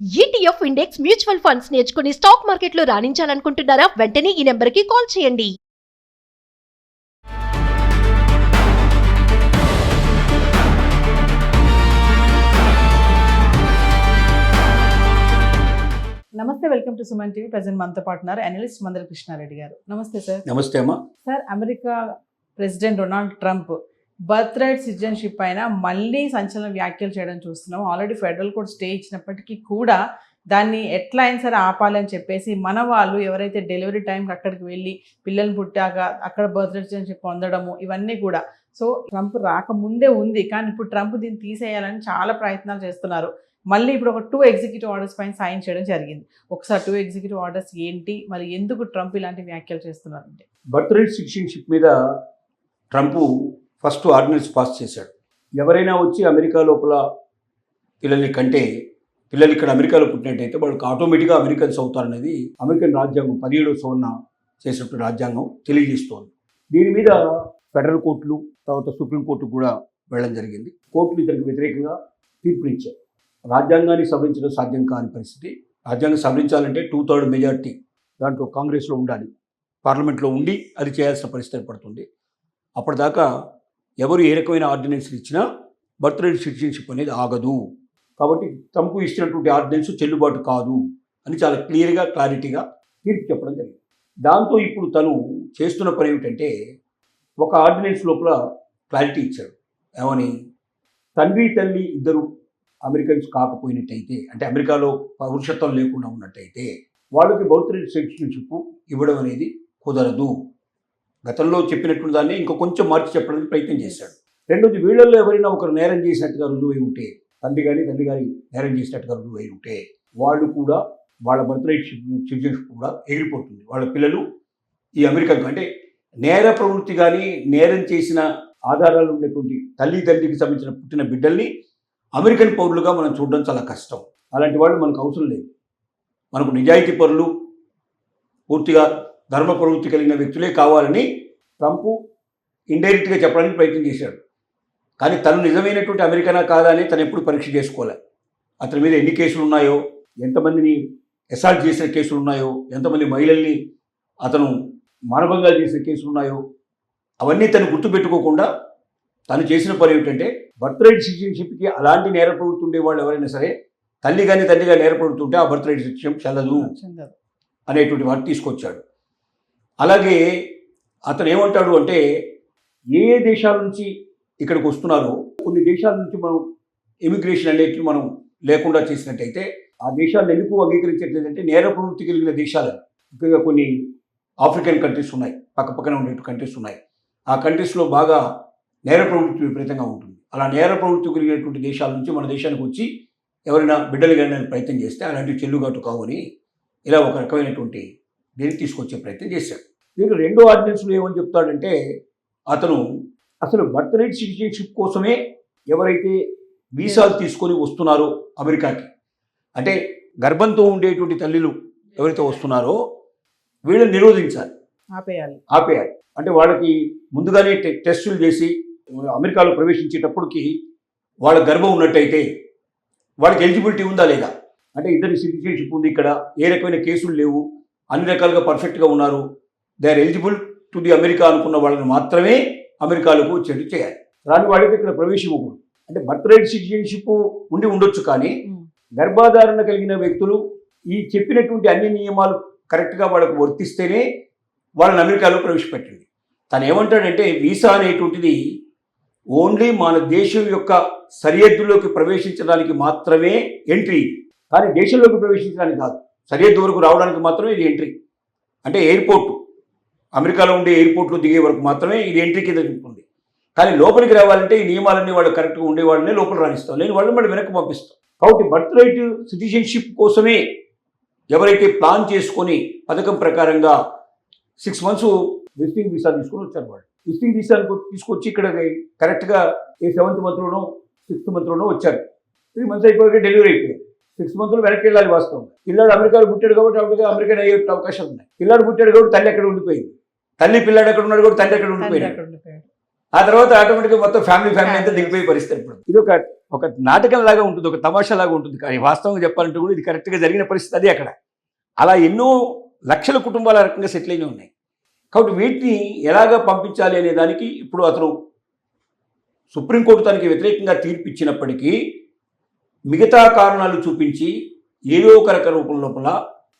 ETF index mutual funds నేర్చుకుని stock మార్కెట్లో రాణించాలనుకుంటున్నారా? వెంటనే ఈ నెంబర్కి కాల్ చేయండి. నమస్తే, welcome to Suman TV. Present మనతో పాటు ఉన్నారు అనలిస్ట్ మందల కృష్ణారెడ్డి గారు. నమస్తే సార్. నమస్తే అమ్మా. Sir, America president Donald Trump birth right citizenship పైన మళ్ళీ సంచలన వ్యాఖ్యలు చేయడం చూస్తున్నాం. ఆల్రెడీ ఫెడరల్ కోర్ట్ స్టే ఇచ్చినప్పటికీ కూడా దాన్ని ఎట్లా అయినా సరే ఆపాలని చెప్పేసి మన వాళ్ళు ఎవరైతే డెలివరీ టైంకి అక్కడికి వెళ్ళి పిల్లలు పుట్టాక అక్కడ బర్త్ రైట్ సిటిజన్షిప్ పొందడము ఇవన్నీ కూడా సో ట్రంప్ రాకముందే ఉంది. కానీ ఇప్పుడు ట్రంప్ దీన్ని తీసేయాలని చాలా ప్రయత్నాలు చేస్తున్నారు. మళ్ళీ ఇప్పుడు ఒక 2 ఎగ్జిక్యూటివ్ ఆర్డర్స్ పైన సైన్ చేయడం జరిగింది. ఒకసారి 2 ఎగ్జిక్యూటివ్ ఆర్డర్స్ ఏంటి, మరి ఎందుకు ట్రంప్ ఇలాంటి వ్యాఖ్యలు చేస్తున్నారంటే? బర్త్ రైట్ సిటిజన్షిప్ మీద ట్రంప్ ఫస్ట్ ఆర్డినెన్స్ పాస్ చేశాడు. ఎవరైనా వచ్చి అమెరికా లోపల పిల్లల్ని కంటే పిల్లలు ఇక్కడ అమెరికాలో పుట్టినట్టయితే వాళ్ళకి ఆటోమేటిక్గా అమెరికన్స్ అవుతారనేది అమెరికన్ రాజ్యాంగం 17వ సవరణ చేసినట్టు రాజ్యాంగం తెలియజేస్తోంది. దీని మీద ఫెడరల్ కోర్టులు తర్వాత సుప్రీంకోర్టు కూడా వెళ్ళడం జరిగింది. కోర్టులు ఇతనికి వ్యతిరేకంగా తీర్పునిచ్చారు. రాజ్యాంగాన్ని సవరించడం సాధ్యం కాని పరిస్థితి. రాజ్యాంగం సవరించాలంటే 2/3 మెజార్టీ దాంట్లో కాంగ్రెస్లో ఉండాలి, పార్లమెంట్లో ఉండి అది చేయాల్సిన పరిస్థితి ఏర్పడుతుంది. అప్పటిదాకా ఎవరు ఏ రకమైన ఆర్డినెన్స్లు ఇచ్చినా బర్త్ రైట్ సిటిజన్షిప్ అనేది ఆగదు. కాబట్టి ట్రంప్ ఇచ్చినటువంటి ఆర్డినెన్స్ చెల్లుబాటు కాదు అని చాలా క్లారిటీగా తీర్పు చెప్పడం జరిగింది. దాంతో ఇప్పుడు తను చేస్తున్న పని ఏమిటంటే ఒక ఆర్డినెన్స్ లోపల క్లారిటీ ఇచ్చాడు. ఏమని? తండ్రి తల్లి ఇద్దరు అమెరికన్స్ కాకపోయినట్టయితే, అంటే అమెరికాలో పౌరుషత్వం లేకుండా ఉన్నట్టయితే వాళ్ళకి బర్త్ రైట్ సిటిజన్షిప్ ఇవ్వడం అనేది కుదరదు. గతంలో చెప్పినటువంటి దాన్ని ఇంకా కొంచెం మార్చి చెప్పడానికి ప్రయత్నం చేశాడు. రెండోది, వీళ్ళల్లో ఎవరైనా ఒకరు నేరం చేసినట్టుగా రుజువై ఉంటే, తల్లి కానీ నేరం చేసినట్టుగా రుజువై ఉంటే వాళ్ళు కూడా వాళ్ళ బర్త్ రైట్ సిటిజన్షిప్ కూడా ఎగిరిపోతుంది. వాళ్ళ పిల్లలు ఈ అమెరికా అంటే నేర ప్రవృత్తి కానీ నేరం చేసిన ఆధారాలు ఉన్నటువంటి తండ్రికి సంబంధించిన పుట్టిన బిడ్డల్ని అమెరికన్ పౌరులుగా మనం చూడడం చాలా కష్టం. అలాంటి వాళ్ళు మనకు అవసరం లేదు. మనకు నిజాయితీ పరులు, పూర్తిగా ధర్మ ప్రవృత్తి కలిగిన వ్యక్తులే కావాలని ట్రంప్ ఇండైరెక్ట్గా చెప్పడానికి ప్రయత్నం చేశాడు. కానీ తను నిజమైనటువంటి అమెరికనా కాదా అని తను ఎప్పుడు పరీక్ష చేసుకోవాలి. అతని మీద ఎన్ని కేసులు ఉన్నాయో, ఎంతమందిని అసాల్ట్ చేసిన కేసులు ఉన్నాయో, ఎంతమంది మహిళల్ని అతను మానభంగాలు చేసిన కేసులు ఉన్నాయో అవన్నీ తను గుర్తుపెట్టుకోకుండా తను చేసిన పని ఏమిటంటే బర్త్ రైట్ సిటిజన్షిప్కి అలాంటి నేర ప్రవృత్తి ఉండే వాళ్ళు ఎవరైనా సరే తల్లి కానీ తండ్రిగా నేర ప్రవృత్తి ఆ బర్త్ రైట్ సిటిజన్షిప్ చెల్లదు అనేటువంటి వాటి తీసుకొచ్చాడు. అలాగే అతను ఏమంటాడు అంటే ఏ దేశాల నుంచి ఇక్కడికి వస్తున్నారో కొన్ని దేశాల నుంచి మనం ఇమిగ్రేషన్ అనేటివి మనం లేకుండా చేసినట్టయితే ఆ దేశాలను ఎందుకు అంగీకరించట్లేదంటే నేర ప్రవృత్తి కలిగిన దేశాలు, ముఖ్యంగా కొన్ని ఆఫ్రికన్ కంట్రీస్ ఉన్నాయి, పక్కపక్కన ఉండే కంట్రీస్ ఉన్నాయి. ఆ కంట్రీస్లో బాగా నేర ప్రవృత్తి విపరీతంగా ఉంటుంది. అలా నేర ప్రవృత్తి కలిగినటువంటి దేశాల నుంచి మన దేశానికి వచ్చి ఎవరైనా బిడ్డలు కానీ ప్రయత్నం చేస్తే అలాంటివి చెల్లుబాటు కావని ఇలా ఒక రకమైనటువంటి దీన్ని తీసుకొచ్చే ప్రయత్నం చేశాడు. దీంట్లో రెండో ఆర్డినెన్స్లో ఏమని చెప్తాడంటే అతను అసలు బర్త్ రైట్ సిటిజన్షిప్ కోసమే ఎవరైతే వీసాలు తీసుకొని వస్తున్నారో అమెరికాకి, అంటే గర్భంతో ఉండేటువంటి తల్లులు ఎవరైతే వస్తున్నారో వీళ్ళని నిరోధించాలి, ఆపేయాలి. అంటే వాళ్ళకి ముందుగానే టెస్టులు చేసి అమెరికాలో ప్రవేశించేటప్పటికి వాళ్ళ గర్భం ఉన్నట్టయితే వాళ్ళకి ఎలిజిబిలిటీ ఉందా లేదా, అంటే ఇద్దరి సిటిజన్షిప్ ఉంది, ఇక్కడ ఏ రకమైన కేసులు లేవు, అన్ని రకాలుగా పర్ఫెక్ట్గా ఉన్నారు, they are eligible to the America అనుకున్న వాళ్ళని మాత్రమే అమెరికాలకు వచ్చేట్టు చేయాలి. రాని వాళ్ళకి ఇక్కడ ప్రవేశం ఇవ్వకూడదు. అంటే బర్త్ రైట్ సిటిజన్షిప్ ఉండొచ్చు, కానీ గర్భాధారణ కలిగిన వ్యక్తులు ఈ చెప్పినటువంటి అన్ని నియమాలు కరెక్ట్గా వాళ్ళకు వర్తిస్తేనే వాళ్ళని అమెరికాలో ప్రవేశపెట్టండి. తను ఏమంటాడంటే వీసా అనేటువంటిది ఓన్లీ మన దేశం యొక్క సరిహద్దులోకి ప్రవేశించడానికి మాత్రమే ఎంట్రీ, కానీ దేశంలోకి ప్రవేశించడానికి కాదు. సరిహద్దు వరకు రావడానికి మాత్రమే ఇది ఎంట్రీ. అంటే ఎయిర్పోర్టు, అమెరికాలో ఉండే ఎయిర్పోర్ట్లో దిగే వరకు మాత్రమే ఇది ఎంట్రీ కింద ఉంటుంది. కానీ లోపలికి రావాలంటే ఈ నియమాలన్నీ వాళ్ళు కరెక్ట్గా ఉండే వాళ్ళనే లోపల రాణిస్తాం, లేని వాళ్ళని మళ్ళీ వెనక్కి పంపిస్తాం. కాబట్టి బర్త్ రైట్ సిటిజన్షిప్ కోసమే ఎవరైతే ప్లాన్ చేసుకొని పథకం ప్రకారంగా 6 months విజిటింగ్ వీసా తీసుకొని వచ్చారు. వాళ్ళు విజిటింగ్ వీసా తీసుకొచ్చి ఇక్కడ కరెక్ట్గా 7th monthలోనో 6th monthలోనో వచ్చారు. 3 months అయిపోయాక డెలివరీ అయిపోయారు. 6 months వెనక్కి వెళ్ళాలి. వాస్తవం పిల్లాడు అమెరికాలో పుట్టాడు కాబట్టి అమెరికన్ అయ్యే అవకాశం ఉన్నాయి. పిల్లాడు పుట్టాడు కాబట్టి తల్లి ఎక్కడ ఉండిపోయింది, తల్లి పిల్లాడు ఎక్కడ ఉన్నాడు కూడా తండ్రి ఎక్కడ ఉండిపోయాడు. ఆ తర్వాత ఆటోమేటిక్గా మొత్తం ఫ్యామిలీ అంతా దిగిపోయే పరిస్థితి. ఇప్పుడు ఇది ఒక ఒక నాటకంలాగా ఉంటుంది, ఒక తమాషాలాగా ఉంటుంది. కానీ వాస్తవంగా చెప్పాలంటే కూడా ఇది కరెక్ట్గా జరిగిన పరిస్థితి అది అక్కడ. అలా ఎన్నో లక్షల కుటుంబాల రకంగా సెటిల్ అయిన ఉన్నాయి. కాబట్టి వీటిని ఎలాగ పంపించాలి అనే దానికి ఇప్పుడు అతను సుప్రీంకోర్టు తనకి వ్యతిరేకంగా తీర్పు ఇచ్చినప్పటికీ మిగతా కారణాలు చూపించి ఏదో ఒక రక రూపం లోపల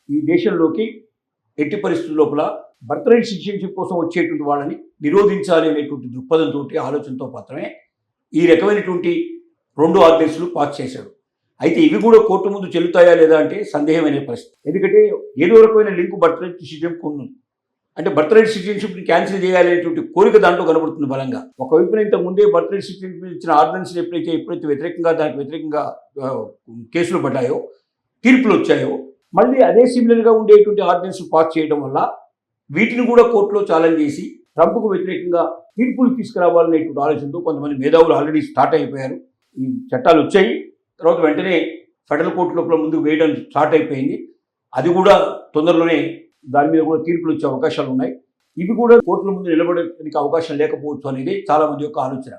ఈ దేశంలోకి ఎట్టి పరిస్థితుల లోపల బర్త్ రైట్ సిటిజన్షిప్ కోసం వచ్చేటువంటి వాళ్ళని నిరోధించాలి అనేటువంటి దృక్పథంతో ఆలోచనతో మాత్రమే ఈ రకమైనటువంటి 2 ఆర్డినెన్స్లు పాస్ చేశాడు. అయితే ఇవి కూడా కోర్టు ముందు చెల్లుతాయా లేదా అంటే సందేహమైన పరిస్థితి. ఎందుకంటే ఏదో రకమైన లింకు బర్త్ రైట్ సిటిజన్షిప్ ఉంది. అంటే బర్త్ రైట్ సిటిజన్షిప్ని క్యాన్సిల్ చేయాలనేటువంటి కోరిక దాంట్లో కనబడుతుంది బలంగా. ఒకవైపున ఇంత ముందే బర్త్ రైట్ సిటిజన్షిప్ ఇచ్చిన ఆర్డినెన్స్ ఎప్పుడైతే దానికి వ్యతిరేకంగా కేసులు పడ్డాయో, తీర్పులు వచ్చాయో, మళ్ళీ అదే సిమిలర్గా ఉండేటువంటి ఆర్డినెన్స్ పాస్ చేయడం వల్ల వీటిని కూడా కోర్టులో ఛాలెంజ్ చేసి ట్రంప్కు వ్యతిరేకంగా తీర్పులు తీసుకురావాలనేటువంటి ఆలోచనతో కొంతమంది మేధావులు ఆల్రెడీ స్టార్ట్ అయిపోయారు. ఈ చట్టాలు వచ్చాయి, తర్వాత వెంటనే ఫెడరల్ కోర్టు లోపల ముందుకు వేయడం స్టార్ట్ అయిపోయింది. అది కూడా తొందరలోనే దాని మీద కూడా తీర్పులు వచ్చే అవకాశాలు ఉన్నాయి. ఇవి కూడా కోర్టుల ముందు నిలబడడానికి అవకాశం లేకపోవచ్చు అనేది చాలా మంది యొక్క ఆలోచన.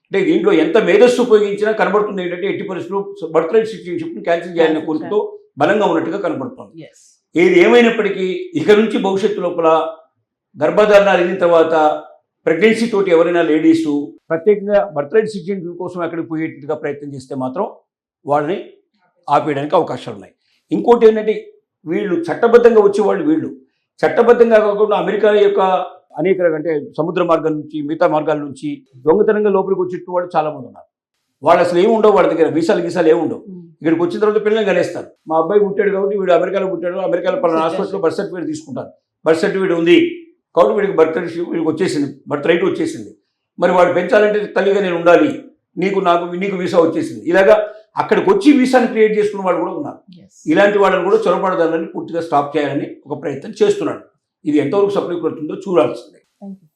అంటే దీంట్లో ఎంత మేధస్సు ఉపయోగించినా కనబడుతుంది ఏంటంటే ఎట్టి పరిస్థితుల్లో బర్త్ రైట్ సిటిజన్షిప్ని క్యాన్సిల్ చేయాలనే కోరికతో బలంగా ఉన్నట్టుగా కనబడుతుంది. ఏది ఏమైనప్పటికీ ఇక నుంచి భవిష్యత్తు లోపల గర్భధారణ అయిన తర్వాత ప్రెగ్నెన్సీ తోటి ఎవరైనా లేడీస్ ప్రత్యేకంగా బర్త్ రైట్ సిటిజన్షిప్ కోసం అక్కడికి పోయేట్టుగా ప్రయత్నం చేస్తే మాత్రం వాళ్ళని ఆపేయడానికి అవకాశాలు ఉన్నాయి. ఇంకోటి ఏంటంటే వీళ్ళు చట్టబద్ధంగా వచ్చేవాళ్ళు, వీళ్ళు చట్టబద్ధంగా కాకుండా అమెరికా యొక్క అనేక అంటే సముద్ర మార్గాల నుంచి మిగతా మార్గాల నుంచి దొంగతనంగా లోపలికి వచ్చేట్టు వాళ్ళు చాలామంది ఉన్నారు. వాళ్ళు అసలు ఏమి ఉండవు, వాళ్ళ దగ్గర వీసాలు ఏమి ఉండవు. ఇక్కడికి వచ్చిన తర్వాత పిల్లల్ని కనేస్తారు. మా అబ్బాయి పుట్టాడు కాబట్టి వీడు అమెరికాలో పుట్టాడు, అమెరికాలో పలానా హాస్పిటల్లో బర్త్ సర్టిఫికేట్ తీసుకుంటారు, బర్త్ సర్టిఫికేట్ ఉంది కాబట్టి వీడికి వీడికి వచ్చేసింది, బర్త్ రైట్ వచ్చేసింది. మరి వాడు పెంచాలంటే తల్లిగా నేను ఉండాలి, నీకు వీసా వచ్చేసింది. ఇలాగా అక్కడికి వచ్చి వీసాని క్రియేట్ చేసుకున్న వాళ్ళు కూడా ఉన్నారు. ఇలాంటి వాళ్ళని కూడా చొరబడదాలని పూర్తిగా స్టాప్ చేయాలని ఒక ప్రయత్నం చేస్తున్నాడు. ఇది ఎంతవరకు సఫలీకృతుందో చూడాల్సిందే. Thank you.